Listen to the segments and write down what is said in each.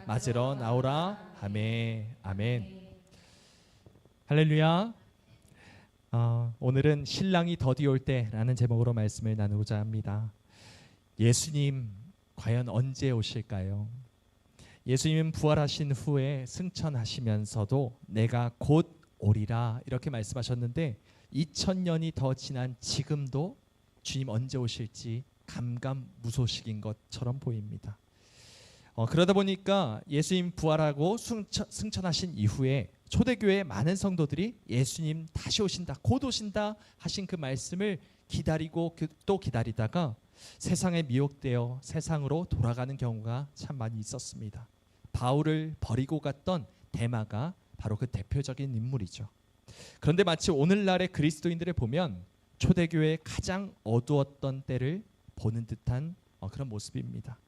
맞으러 나오라. 아멘. 아멘. 할렐루야. 오늘은 신랑이 더디 올 때라는 제목으로 말씀을 나누고자 합니다. 예수님 과연 언제 오실까요? 예수님은 부활하신 후에 승천하시면서도 내가 곧 오리라 이렇게 말씀하셨는데 2000년이 더 지난 지금도 주님 언제 오실지 감감무소식인 것처럼 보입니다. 그러다 보니까 예수님 부활하고 승천하신 이후에 초대교회의 많은 성도들이 예수님 다시 오신다, 곧 오신다 하신 그 말씀을 기다리고 또 기다리다가 세상에 미혹되어 세상으로 돌아가는 경우가 참 많이 있었습니다. 바울을 버리고 갔던 데마가 바로 그 대표적인 인물이죠. 그런데 마치 오늘날의 그리스도인들을 보면 초대교회의 가장 어두웠던 때를 보는 듯한 그런 모습입니다.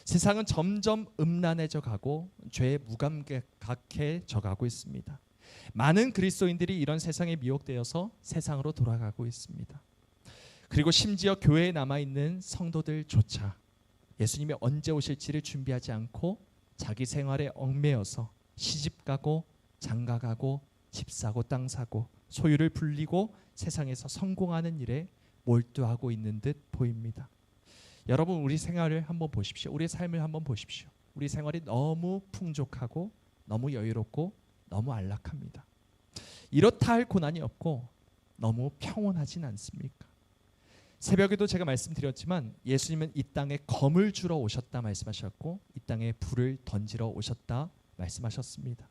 세상은 점점 음란해져 가고 죄에 무감각해져 가고 있습니다. 많은 그리스도인들이 이런 세상에 미혹되어서 세상으로 돌아가고 있습니다. 그리고 심지어 교회에 남아있는 성도들조차 예수님이 언제 오실지를 준비하지 않고 자기 생활에 얽매여서 시집가고 장가가고 집 사고 땅 사고 소유를 불리고 세상에서 성공하는 일에 몰두하고 있는 듯 보입니다. 여러분, 우리 생활을 한번 보십시오. 우리의 삶을 한번 보십시오. 우리 생활이 너무 풍족하고 너무 여유롭고 너무 안락합니다. 이렇다 할 고난이 없고 너무 평온하진 않습니까? 새벽에도 제가 말씀드렸지만 예수님은 이 땅에 검을 주러 오셨다 말씀하셨고 이 땅에 불을 던지러 오셨다 말씀하셨습니다.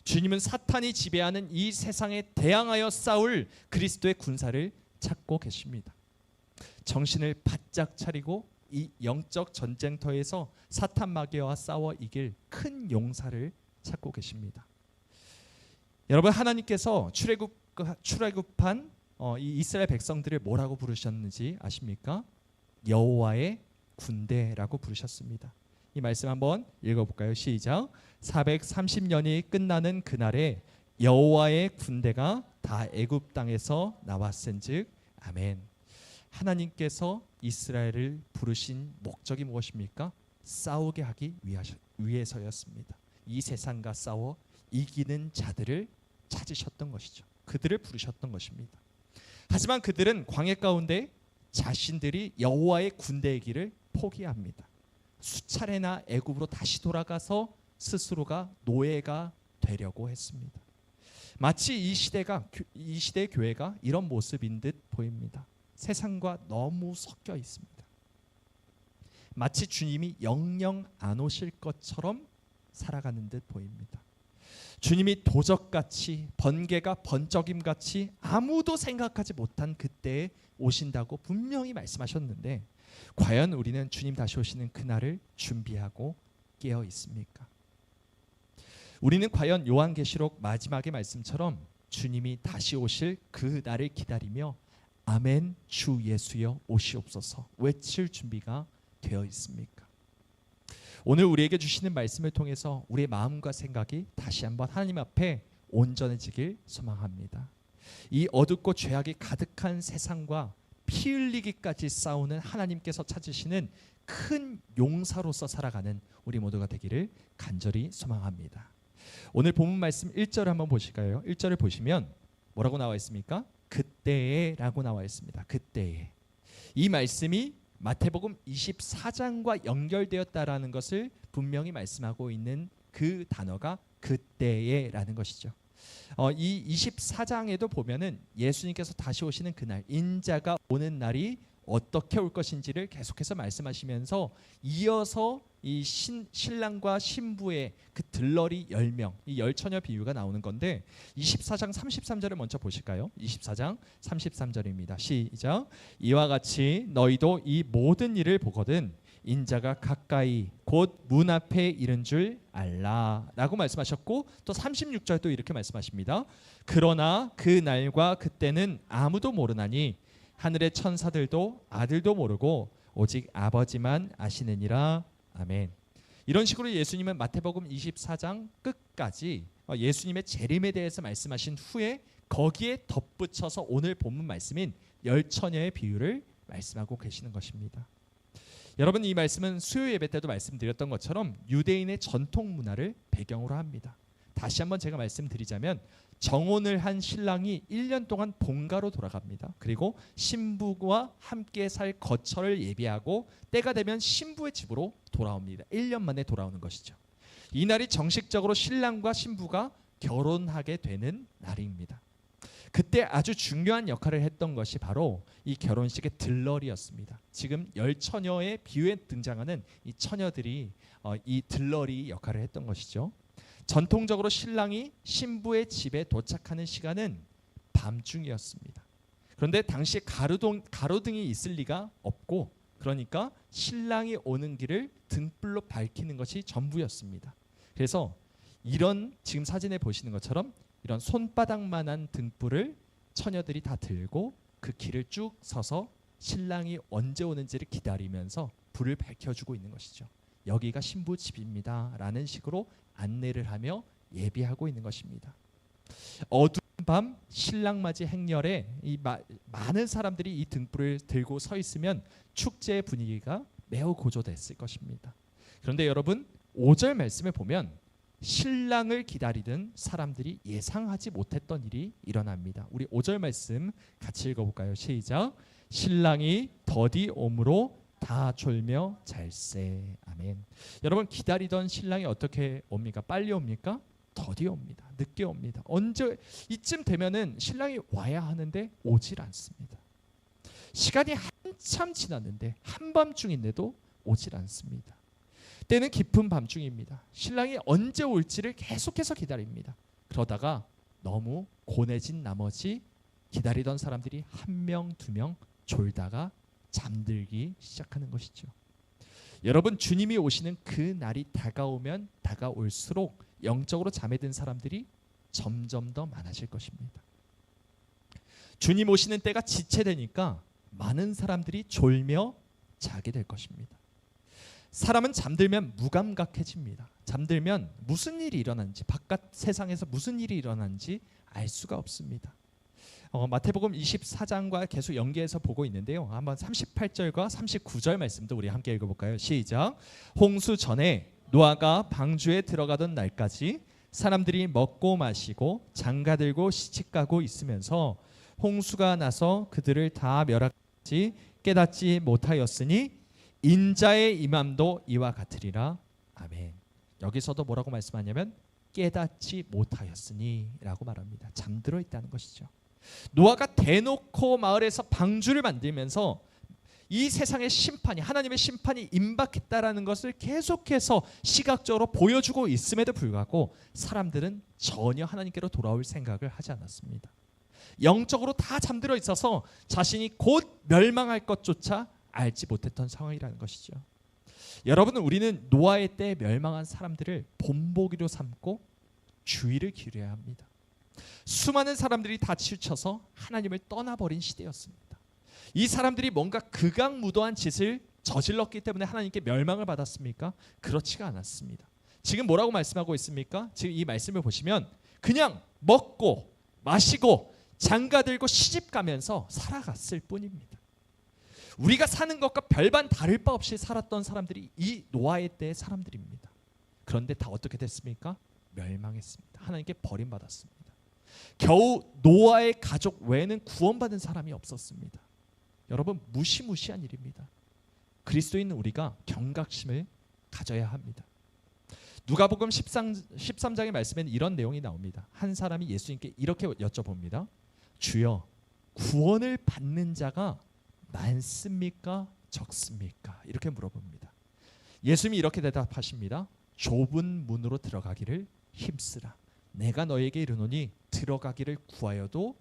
주님은 사탄이 지배하는 이 세상에 대항하여 싸울 그리스도의 군사를 찾고 계십니다. 정신을 바짝 차리고 이 영적 전쟁터에서 사탄 마귀와 싸워 이길 큰 용사를 찾고 계십니다. 여러분, 하나님께서 출애굽한 이 이스라엘 백성들을 뭐라고 부르셨는지 아십니까? 여호와의 군대라고 부르셨습니다. 이 말씀 한번 읽어볼까요? 시작. 430년이 끝나는 그날에 여호와의 군대가 다 애굽 땅에서 나왔은즉 아멘. 하나님께서 이스라엘을 부르신 목적이 무엇입니까? 싸우게 하기 위해서였습니다. 이 세상과 싸워 이기는 자들을 찾으셨던 것이죠. 그들을 부르셨던 것입니다. 하지만 그들은 광야 가운데 자신들이 여호와의 군대의 길을 포기합니다. 수차례나 애굽으로 다시 돌아가서 스스로가 노예가 되려고 했습니다. 마치 이 시대의 교회가 이런 모습인 듯 보입니다. 세상과 너무 섞여 있습니다. 마치 주님이 영영 안 오실 것처럼 살아가는 듯 보입니다. 주님이 도적같이 번개가 번쩍임같이 아무도 생각하지 못한 그때에 오신다고 분명히 말씀하셨는데 과연 우리는 주님 다시 오시는 그날을 준비하고 깨어 있습니까? 우리는 과연 요한계시록 마지막의 말씀처럼 주님이 다시 오실 그 날을 기다리며 아멘 주 예수여 오시옵소서 외칠 준비가 되어 있습니까? 오늘 우리에게 주시는 말씀을 통해서 우리의 마음과 생각이 다시 한번 하나님 앞에 온전해지길 소망합니다. 이 어둡고 죄악이 가득한 세상과 피 흘리기까지 싸우는 하나님께서 찾으시는 큰 용사로서 살아가는 우리 모두가 되기를 간절히 소망합니다. 오늘 본문 말씀 1절을 한번 보실까요? 1절을 보시면 뭐라고 나와 있습니까? 그때에 라고 나와 있습니다. 그때에. 이 말씀이 마태복음 24장과 연결되었다라는 것을 분명히 말씀하고 있는 그 단어가 그때에 라는 것이죠. 이 24장에도 보면은 예수님께서 다시 오시는 그날, 인자가 오는 날이 어떻게 올 것인지를 계속해서 말씀하시면서 이어서 이 신랑과 신부의 그 들러리 10명, 이 열처녀 비유가 나오는 건데 24장 33절을 먼저 보실까요? 24장 33절입니다. 시작. 이와 같이 너희도 이 모든 일을 보거든 인자가 가까이 곧 문 앞에 이른 줄 알라 라고 말씀하셨고 또 36절도 이렇게 말씀하십니다. 그러나 그 날과 그때는 아무도 모르나니 하늘의 천사들도 아들도 모르고 오직 아버지만 아시느니라. 아멘. 이런 식으로 예수님은 마태복음 24장 끝까지 예수님의 재림에 대해서 말씀하신 후에 거기에 덧붙여서 오늘 본문 말씀인 열처녀의 비유를 말씀하고 계시는 것입니다. 여러분, 이 말씀은 수요 예배 때도 말씀드렸던 것처럼 유대인의 전통 문화를 배경으로 합니다. 다시 한번 제가 말씀드리자면 정혼을 한 신랑이 1년 동안 본가로 돌아갑니다. 그리고 신부와 함께 살 거처를 예비하고 때가 되면 신부의 집으로 돌아옵니다. 1년 만에 돌아오는 것이죠. 이날이 정식적으로 신랑과 신부가 결혼하게 되는 날입니다. 그때 아주 중요한 역할을 했던 것이 바로 이 결혼식의 들러리였습니다. 지금 10처녀의 비유에 등장하는 이 처녀들이 이 들러리 역할을 했던 것이죠. 전통적으로 신랑이 신부의 집에 도착하는 시간은 밤중이었습니다. 그런데 당시에 가로등이 있을 리가 없고, 그러니까 신랑이 오는 길을 등불로 밝히는 것이 전부였습니다. 그래서 이런 지금 사진에 보시는 것처럼 이런 손바닥만한 등불을 처녀들이 다 들고 그 길을 쭉 서서 신랑이 언제 오는지를 기다리면서 불을 밝혀주고 있는 것이죠. 여기가 신부 집입니다 라는 식으로 안내를 하며 예비하고 있는 것입니다. 어두운 밤 신랑 맞이 행렬에 많은 사람들이 이 등불을 들고 서 있으면 축제의 분위기가 매우 고조됐을 것입니다. 그런데 여러분, 5절 말씀에 보면 신랑을 기다리던 사람들이 예상하지 못했던 일이 일어납니다. 우리 5절 말씀 같이 읽어볼까요? 시작. 신랑이 더디 오므로 다 졸며 잘세. 아멘. 여러분, 기다리던 신랑이 어떻게 옵니까? 빨리 옵니까? 더디 옵니다. 늦게 옵니다. 언제 이쯤 되면은 신랑이 와야 하는데 오질 않습니다. 시간이 한참 지났는데 한밤중인데도 오질 않습니다. 때는 깊은 밤중입니다. 신랑이 언제 올지를 계속해서 기다립니다. 그러다가 너무 고뇌진 나머지 기다리던 사람들이 한 명, 두 명 졸다가 잠들기 시작하는 것이죠. 여러분, 주님이 오시는 그 날이 다가오면 다가올수록 영적으로 잠에 든 사람들이 점점 더 많아질 것입니다. 주님 오시는 때가 지체되니까 많은 사람들이 졸며 자게 될 것입니다. 사람은 잠들면 무감각해집니다. 잠들면 무슨 일이 일어나는지, 바깥 세상에서 무슨 일이 일어나는지 알 수가 없습니다. 마태복음 24장과 계속 연계해서 보고 있는데요. 한번 38절과 39절 말씀도 우리 함께 읽어볼까요? 시작. 홍수 전에 노아가 방주에 들어가던 날까지 사람들이 먹고 마시고 장가들고 시집가고 있으면서 홍수가 나서 그들을 다 멸하지 깨닫지 못하였으니 인자의 임함도 이와 같으리라. 아멘. 여기서도 뭐라고 말씀하냐면 깨닫지 못하였으니 라고 말합니다. 잠들어 있다는 것이죠. 노아가 대놓고 마을에서 방주를 만들면서 이 세상의 심판이, 하나님의 심판이 임박했다라는 것을 계속해서 시각적으로 보여주고 있음에도 불구하고 사람들은 전혀 하나님께로 돌아올 생각을 하지 않았습니다. 영적으로 다 잠들어 있어서 자신이 곧 멸망할 것조차 알지 못했던 상황이라는 것이죠. 여러분, 우리는 노아의 때에 멸망한 사람들을 본보기로 삼고 주의를 기울여야 합니다. 수많은 사람들이 다 치우쳐서 하나님을 떠나버린 시대였습니다. 이 사람들이 뭔가 극악무도한 짓을 저질렀기 때문에 하나님께 멸망을 받았습니까? 그렇지가 않았습니다. 지금 뭐라고 말씀하고 있습니까? 지금 이 말씀을 보시면 그냥 먹고 마시고 장가들고 시집가면서 살아갔을 뿐입니다. 우리가 사는 것과 별반 다를 바 없이 살았던 사람들이 이 노아의 때의 사람들입니다. 그런데 다 어떻게 됐습니까? 멸망했습니다. 하나님께 버림받았습니다. 겨우 노아의 가족 외에는 구원받은 사람이 없었습니다. 여러분, 무시무시한 일입니다. 그리스도인 우리가 경각심을 가져야 합니다. 누가복음 13장의 말씀에는 이런 내용이 나옵니다. 한 사람이 예수님께 이렇게 여쭤봅니다. 주여, 구원을 받는 자가 많습니까? 적습니까? 이렇게 물어봅니다. 예수님이 이렇게 대답하십니다. 좁은 문으로 들어가기를 힘쓰라. 내가 너에게 이르노니 들어가기를 구하여도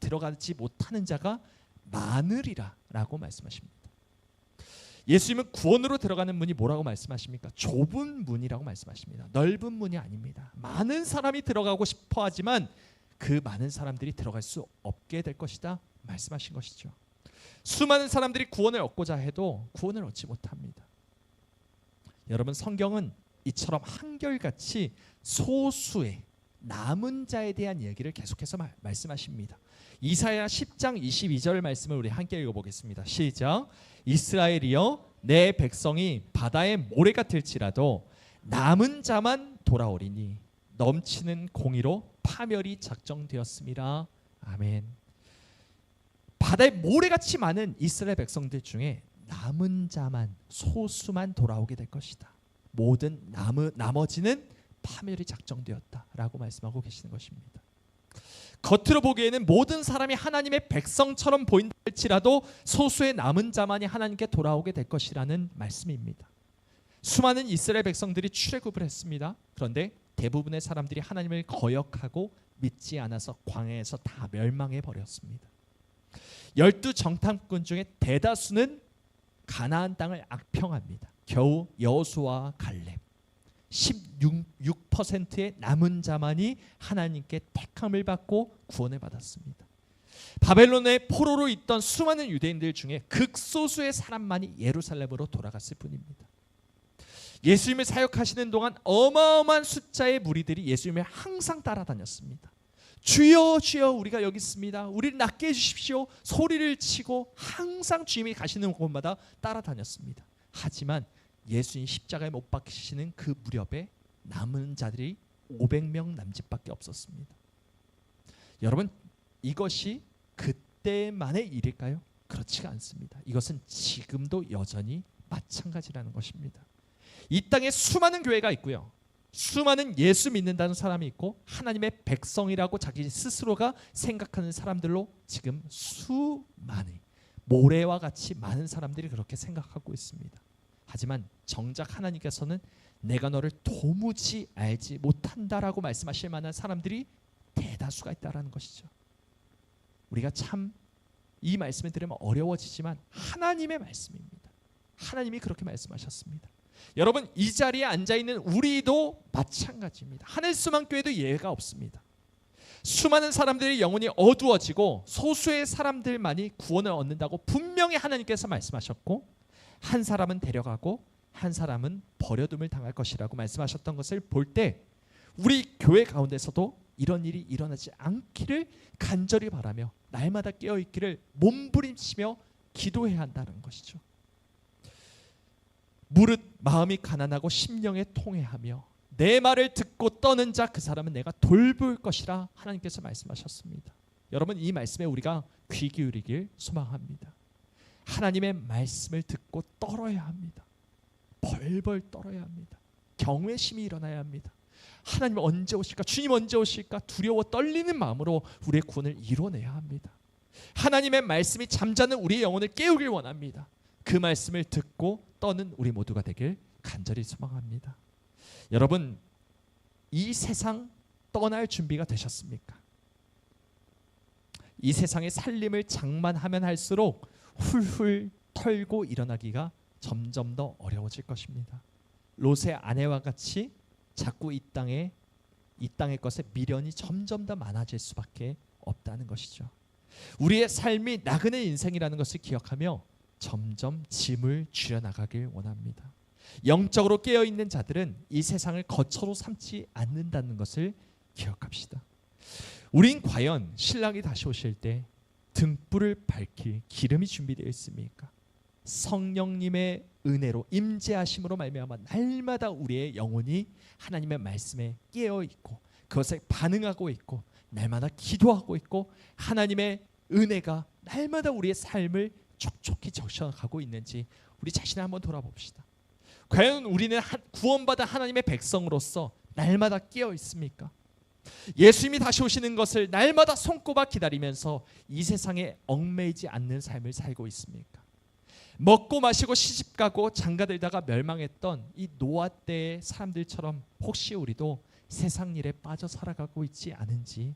들어가지 못하는 자가 많으리라 라고 말씀하십니다. 예수님은 구원으로 들어가는 문이 뭐라고 말씀하십니까? 좁은 문이라고 말씀하십니다. 넓은 문이 아닙니다. 많은 사람이 들어가고 싶어 하지만 그 많은 사람들이 들어갈 수 없게 될 것이다 말씀하신 것이죠. 수많은 사람들이 구원을 얻고자 해도 구원을 얻지 못합니다. 여러분, 성경은 이처럼 한결같이 소수의 남은 자에 대한 얘기를 계속해서 말씀하십니다. 이사야 10장 22절 말씀을 우리 함께 읽어보겠습니다. 시작. 이스라엘이여 내 백성이 바다의 모래 같을지라도 남은 자만 돌아오리니 넘치는 공의로 파멸이 작정되었음이라. 아멘. 바다의 모래같이 많은 이스라엘 백성들 중에 남은 자만, 소수만 돌아오게 될 것이다. 모든 나머지는 파멸이 작정되었다라고 말씀하고 계시는 것입니다. 겉으로 보기에는 모든 사람이 하나님의 백성처럼 보인다할지라도 소수의 남은 자만이 하나님께 돌아오게 될 것이라는 말씀입니다. 수많은 이스라엘 백성들이 출애굽을 했습니다. 그런데 대부분의 사람들이 하나님을 거역하고 믿지 않아서 광야에서 다 멸망해 버렸습니다. 12 정탐꾼 중에 대다수는 가나안 땅을 악평합니다. 겨우 여호수아와 갈렙 16%의 남은 자만이 하나님께 택함을 받고 구원을 받았습니다. 바벨론의 포로로 있던 수많은 유대인들 중에 극소수의 사람만이 예루살렘으로 돌아갔을 뿐입니다. 예수님을 사역하시는 동안 어마어마한 숫자의 무리들이 예수님을 항상 따라다녔습니다. 주여 주여 우리가 여기 있습니다. 우리를 낫게 해주십시오. 소리를 치고 항상 주님이 가시는 곳마다 따라다녔습니다. 하지만 예수님 십자가에 못 박히시는 그 무렵에 남은 자들이 500명 남짓밖에 없었습니다. 여러분, 이것이 그때만의 일일까요? 그렇지가 않습니다. 이것은 지금도 여전히 마찬가지라는 것입니다. 이 땅에 수많은 교회가 있고요, 수많은 예수 믿는다는 사람이 있고 하나님의 백성이라고 자기 스스로가 생각하는 사람들로 지금 수많은 모래와 같이 많은 사람들이 그렇게 생각하고 있습니다. 하지만 정작 하나님께서는 내가 너를 도무지 알지 못한다라고 말씀하실 만한 사람들이 대다수가 있다라는 것이죠. 우리가 참 이 말씀을 들으면 어려워지지만 하나님의 말씀입니다. 하나님이 그렇게 말씀하셨습니다. 여러분, 이 자리에 앉아있는 우리도 마찬가지입니다. 하늘수망교회도 예외가 없습니다. 수많은 사람들의 영혼이 어두워지고 소수의 사람들만이 구원을 얻는다고 분명히 하나님께서 말씀하셨고, 한 사람은 데려가고 한 사람은 버려둠을 당할 것이라고 말씀하셨던 것을 볼 때 우리 교회 가운데서도 이런 일이 일어나지 않기를 간절히 바라며 날마다 깨어있기를 몸부림치며 기도해야 한다는 것이죠. 무릇 마음이 가난하고 심령에 통회하며 내 말을 듣고 떠는 자 그 사람은 내가 돌볼 것이라 하나님께서 말씀하셨습니다. 여러분, 이 말씀에 우리가 귀 기울이길 소망합니다. 하나님의 말씀을 듣고 떨어야 합니다. 벌벌 떨어야 합니다. 경외심이 일어나야 합니다. 하나님 언제 오실까? 주님 언제 오실까? 두려워 떨리는 마음으로 우리의 구원을 이뤄내야 합니다. 하나님의 말씀이 잠자는 우리의 영혼을 깨우길 원합니다. 그 말씀을 듣고 떠는 우리 모두가 되길 간절히 소망합니다. 여러분, 이 세상 떠날 준비가 되셨습니까? 이 세상의 살림을 장만하면 할수록 훌훌 털고 일어나기가 점점 더 어려워질 것입니다. 롯의 아내와 같이 자꾸 이 땅의 것에 미련이 점점 더 많아질 수밖에 없다는 것이죠. 우리의 삶이 나그네 인생이라는 것을 기억하며 점점 짐을 줄여나가길 원합니다. 영적으로 깨어있는 자들은 이 세상을 거처로 삼지 않는다는 것을 기억합시다. 우린 과연 신랑이 다시 오실 때 등불을 밝힐 기름이 준비되어 있습니까? 성령님의 은혜로 임재하심으로 말미암아 날마다 우리의 영혼이 하나님의 말씀에 깨어 있고 그것에 반응하고 있고 날마다 기도하고 있고 하나님의 은혜가 날마다 우리의 삶을 촉촉히 적셔가고 있는지 우리 자신을 한번 돌아봅시다. 과연 우리는 구원받은 하나님의 백성으로서 날마다 깨어 있습니까? 예수님이 다시 오시는 것을 날마다 손꼽아 기다리면서 이 세상에 얽매이지 않는 삶을 살고 있습니까? 먹고 마시고 시집가고 장가들다가 멸망했던 이 노아 때의 사람들처럼 혹시 우리도 세상 일에 빠져 살아가고 있지 않은지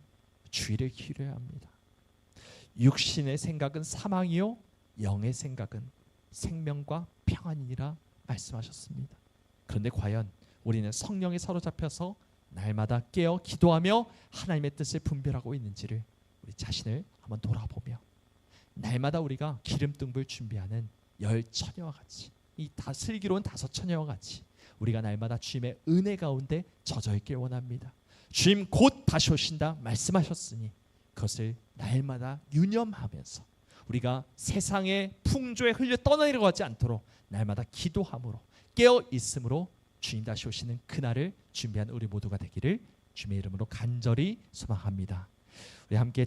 주의를 기울여야 합니다. 육신의 생각은 사망이요 영의 생각은 생명과 평안이니라 말씀하셨습니다. 그런데 과연 우리는 성령에 사로잡혀서 날마다 깨어 기도하며 하나님의 뜻을 분별하고 있는지를 우리 자신을 한번 돌아보며 날마다 우리가 기름등불 준비하는 10처녀와 같이 이 슬기로운 5처녀와 같이 우리가 날마다 주님의 은혜 가운데 젖어 있길 원합니다. 주님 곧 다시 오신다 말씀하셨으니 그것을 날마다 유념하면서 우리가 세상의 풍조에 흘려 떠나려고 하지 않도록 날마다 기도함으로 깨어 있음으로 주님 다시 오시는 그날을 준비한 우리 모두가 되기를 주님의 이름으로 간절히 소망합니다. 우리 함께